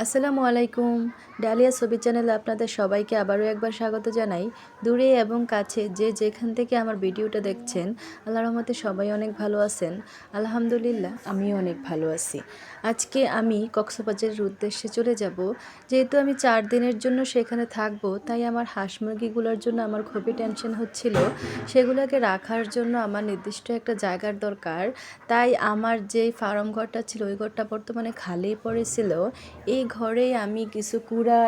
আসসালামু আলাইকুম। ডালিয়া ছবি চ্যানেলে আপনাদের সবাইকে আবারও একবার স্বাগত জানাই। দূরে এবং কাছে যে যেখান থেকে আমার ভিডিওটা দেখছেন, আল্লাহর রহমতে সবাই অনেক ভালো আছেন। আলহামদুলিল্লাহ আমিও অনেক ভালো আছি। আজকে আমি কক্সবাজারের উদ্দেশ্যে চলে যাব। যেহেতু আমি 4 দিনের জন্য সেখানে থাকবো, তাই আমার হাঁস মুরগিগুলোর জন্য আমার খুবই টেনশন হচ্ছিল। সেগুলোকে রাখার জন্য আমার নির্দিষ্ট একটা জায়গার দরকার। তাই আমার যেই ফার্ম ঘরটা ছিল, ওই ঘরটা বর্তমানে খালি পড়েছিল। এই ঘরেই আমি কিছু কুড়া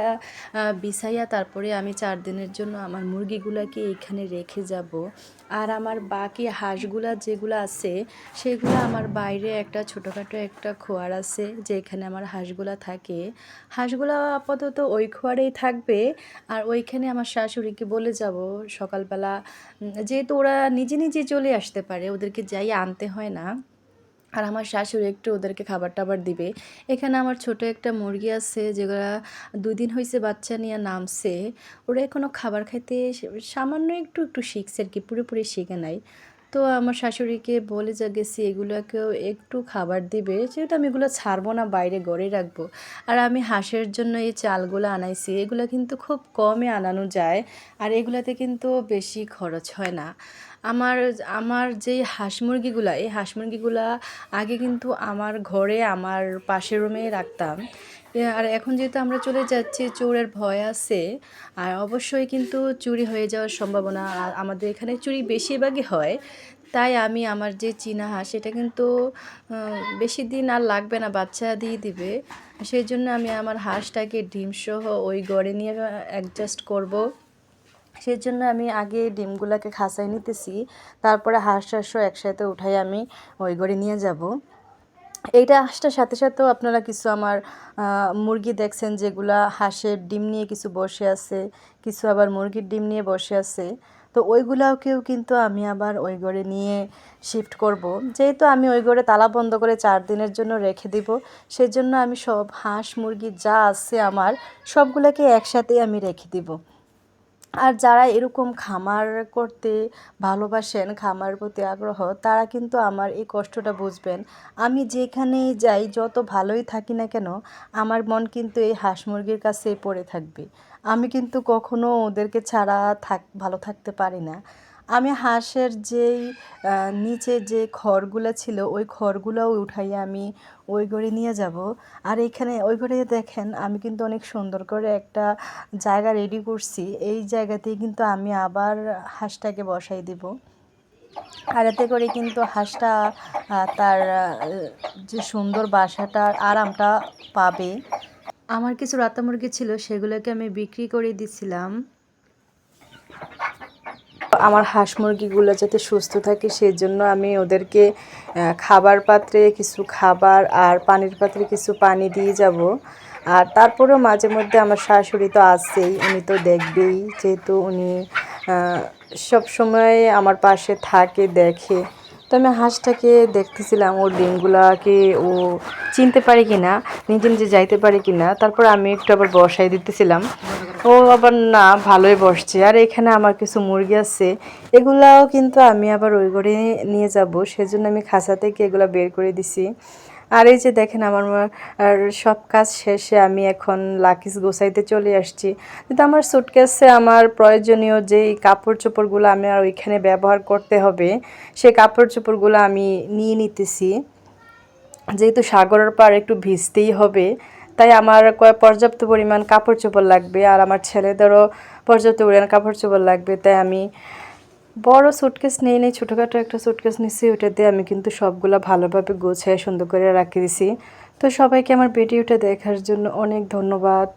বিছাইয়া তারপরে আমি 4 দিনের জন্য আমার মুরগিগুলাকে এখানে রেখে যাব। আর আমার বাকি হাঁসগুলা যেগুলো আছে সেগুলো আমার বাইরে একটা ছোটোখাটো একটা খোয়ার আছে, যেখানে আমার হাঁসগুলা থাকে। হাঁসগুলা আপাতত ওই খোয়ারেই থাকবে। আর ওইখানে আমার শাশুড়িকে বলে যাব সকালবেলা, যেহেতু ওরা নিজে নিজে চলে আসতে পারে, ওদেরকে যাই আনতে হয় না। আর আমার শাশুড়ি একটু ওদেরকে খাবার টাবার দিবে। এখানে আমার ছোট একটা মুরগি আছে, যেগুলা 2 দিন হয়েছে বাচ্চা নিয়ে নামছে। ওরা এখনও খাবার খাইতে সামান্য একটু একটু শিখছে আর কি, পুরোপুরি শিখে নাই। তো আমার শাশুড়িকে বলে যা গেছি এগুলোকেও একটু খাবার দিবে, যেহেতু আমি এগুলো ছাড়বো না, বাইরে গড়ে রাখবো। আর আমি হাঁসের জন্য এই চালগুলো আনাইছি, এগুলো কিন্তু খুব কমে আনানো যায়। আর এগুলাতে কিন্তু বেশি খরচ হয় না। আমার আমার যেই হাঁস মুরগিগুলা, এই হাঁস মুরগিগুলা আগে কিন্তু আমার ঘরে আমার পাশের রুমে রাখতাম। আর এখন যেহেতু আমরা চলে যাচ্ছি, চোরের ভয় আছে। আর অবশ্যই কিন্তু চুরি হয়ে যাওয়ার সম্ভাবনা, আর আমাদের এখানে চুরি বেশিরভাগই হয়। তাই আমি আমার যে চীনা হাঁস, এটা কিন্তু বেশি দিন আর লাগবে না, বাচ্চা দিয়ে দিবে। সেই জন্য আমি আমার হাঁসটাকে ডিমসহ ওই ঘরে নিয়ে অ্যাডজাস্ট করব। সেজন্য আমি আগে ডিমগুলোকে খাঁচায় নিতেছি, তারপরে হাঁস টাঁসও একসাথে উঠাই আমি ওই ঘরে নিয়ে যাব। এইটা হাঁসটার সাথে সাথেও আপনারা কিছু আমার মুরগি দেখছেন, যেগুলা হাঁসের ডিম নিয়ে কিছু বসে আছে, কিছু আবার মুরগির ডিম নিয়ে বসে আছে। তো ওইগুলাকেও কিন্তু আমি আবার ওই ঘরে নিয়ে শিফট করব। যেহেতু আমি ওই ঘরে তালা বন্ধ করে 4 দিনের জন্য রেখে দিব, সেজন্য আমি সব হাঁস মুরগি যা আছে আমার সবগুলোকে একসাথেই আমি রেখে দিব। আর যারা এরকম খামার করতে ভালোবাসেন, খামার প্রতি আগ্রহ, তারা কিন্তু আমার এই কষ্টটা বুঝবেন। আমি যেখানেই যাই, যত ভালোই থাকি না কেন, আমার মন কিন্তু এই হাঁস মুরগির কাছেই পড়ে থাকবে। আমি কিন্তু কখনো ওদেরকে ছাড়া ভালো থাকতে পারি না। আমি হাঁসের যেই নিচে যে খড়গুলো ছিল, ওই খড়গুলোও উঠাইয়া আমি ওই ঘরে নিয়ে যাব। আর এখানে ওই ঘরে দেখেন, আমি কিন্তু অনেক সুন্দর করে একটা জায়গা রেডি করছি। এই জায়গাতেই কিন্তু আমি আবার হাঁসটাকে বসাই দিব। আর এতে করে কিন্তু হাঁসটা তার যে সুন্দর বাসাটার আরামটা পাবে। আমার কিছু রাতা মুরগি ছিল, সেগুলোকে আমি বিক্রি করে দিছিলাম। আমার হাঁস মুরগিগুলো যাতে সুস্থ থাকে, সেজন্য আমি ওদেরকে খাবার পাত্রে কিছু খাবার আর পানির পাত্রে কিছু পানি দিয়ে যাব। আর তারপরেও মাঝে মধ্যে আমার শাশুড়ি তো আছেই, উনি তো দেখবেই, যেহেতু উনি সব সময় আমার পাশে থাকে, দেখে। তো আমি হাঁসটাকে দেখতেছিলাম ওর ডিমগুলাকে ও চিনতে পারে কিনা, নিজে নিজে যাইতে পারে কিনা। তারপর আমি একটু আবার বসাই দিতেছিলাম, ও আবার না ভালোই বসছে। আর এখানে আমার কিছু মুরগি আছে, এগুলাও কিন্তু আমি আবার ওই ঘরে নিয়ে যাব, সেজন্য আমি খাঁচা থেকে এগুলো বের করে দিছি। আর এই যে দেখেন, আমার আর সব কাজ শেষে আমি এখন লাকিজ গোছাইতে চলে আসছি। কিন্তু আমার সুটকেসে আমার প্রয়োজনীয় যেই কাপড় চোপড়গুলো আমি আর ওইখানে ব্যবহার করতে হবে, সেই কাপড় চোপড়গুলো আমি নিয়ে নিতেছি। যেহেতু সাগরের পাড় একটু ভিজতেই হবে, তাই আমার পর্যাপ্ত পরিমাণ কাপড় চোপড় লাগবে। আর আমার ছেলেদেরও পর্যাপ্ত পরিমাণ কাপড় চোপড় লাগবে। তাই আমি বড় সুটকেস নেই, ছোটোখাটো একটা সুটকেস নিচ্ছি, ওটাতে আমি কিন্তু সবগুলো ভালোভাবে গোছায় সুন্দর করে রাখি দিছি। তো সবাইকে আমার ভিডিওটা দেখার জন্য অনেক ধন্যবাদ।